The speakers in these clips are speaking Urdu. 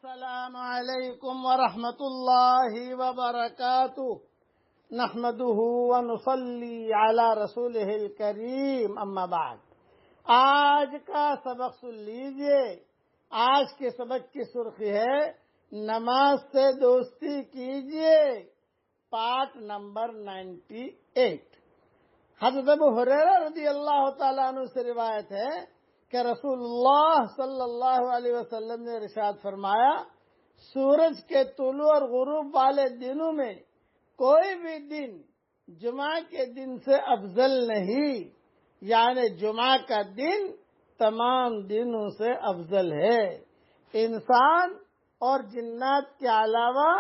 السلام علیکم ورحمۃ اللہ وبرکاتہ نحمده ونصلی علی رسولہ الکریم اما بعد۔ آج کا سبق سن لیجئے۔ آج کے سبق کی سرخی ہے نماز سے دوستی کیجئے، پارٹ نمبر 98۔ حضرت ابو ہریرہ رضی اللہ تعالیٰ عنہ سے روایت ہے کہ رسول اللہ صلی اللہ علیہ وسلم نے ارشاد فرمایا، سورج کے طلوع اور غروب والے دنوں میں کوئی بھی دن جمعہ کے دن سے افضل نہیں، یعنی جمعہ کا دن تمام دنوں سے افضل ہے۔ انسان اور جنات کے علاوہ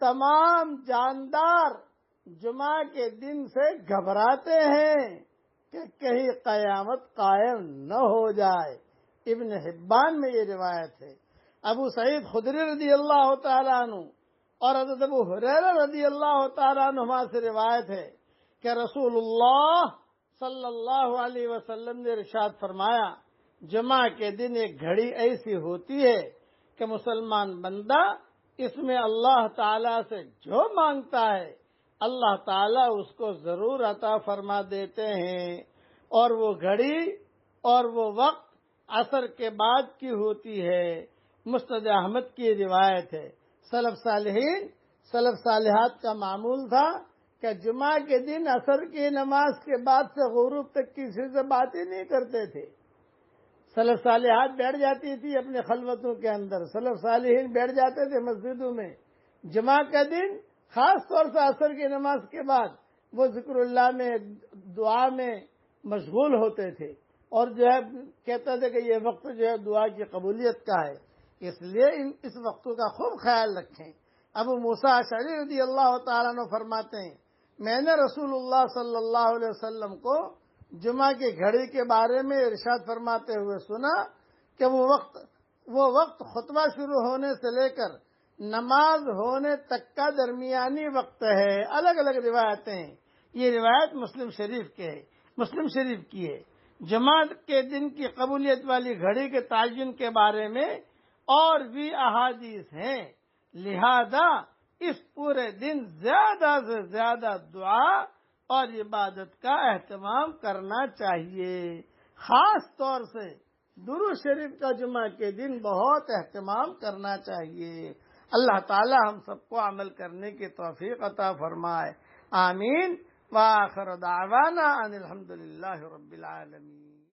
تمام جاندار جمعہ کے دن سے گھبراتے ہیں کہ کہیں قیامت قائم نہ ہو جائے۔ ابن حبان میں یہ روایت ہے۔ ابو سعید خدری رضی اللہ تعالیٰ عنہ اور حضرت ابو ہریرہ رضی اللہ تعالیٰ عنہما سے روایت ہے کہ رسول اللہ صلی اللہ علیہ وسلم نے ارشاد فرمایا، جمعہ کے دن ایک گھڑی ایسی ہوتی ہے کہ مسلمان بندہ اس میں اللہ تعالیٰ سے جو مانگتا ہے اللہ تعالیٰ اس کو ضرور عطا فرما دیتے ہیں، اور وہ گھڑی اور وہ وقت عصر کے بعد کی ہوتی ہے۔ مسند احمد کی روایت ہے۔ سلف صالحین سلف صالحات کا معمول تھا کہ جمعہ کے دن عصر کی نماز کے بعد سے غروب تک کسی سے بات ہی نہیں کرتے تھے۔ سلف صالحات بیٹھ جاتی تھی اپنے خلوتوں کے اندر، سلف صالحین بیٹھ جاتے تھے مسجدوں میں۔ جمعہ کا دن خاص طور سے عصر کی نماز کے بعد وہ ذکر اللہ میں دعا میں مشغول ہوتے تھے، اور کہتے تھے کہ یہ وقت دعا کی قبولیت کا ہے، اس لیے اس وقتوں کا خوب خیال رکھیں۔ ابو موسیٰ اشعری رضی اللہ تعالیٰ عنہ فرماتے ہیں، میں نے رسول اللہ صلی اللہ علیہ وسلم کو جمعہ کی گھڑی کے بارے میں ارشاد فرماتے ہوئے سنا کہ وہ وقت خطبہ شروع ہونے سے لے کر نماز ہونے تک کا درمیانی وقت ہے۔ الگ الگ روایتیں ہیں، یہ روایت مسلم شریف کی ہے۔ جمعہ کے دن کی قبولیت والی گھڑی کے تعین کے بارے میں اور بھی احادیث ہیں، لہذا اس پورے دن زیادہ سے زیادہ دعا اور عبادت کا اہتمام کرنا چاہیے۔ خاص طور سے درود شریف کا جمعہ کے دن بہت اہتمام کرنا چاہیے۔ اللہ تعالی ہم سب کو عمل کرنے کی توفیق عطا فرمائے، آمین۔ وآخر دعوانا ان الحمدللہ رب العالمین۔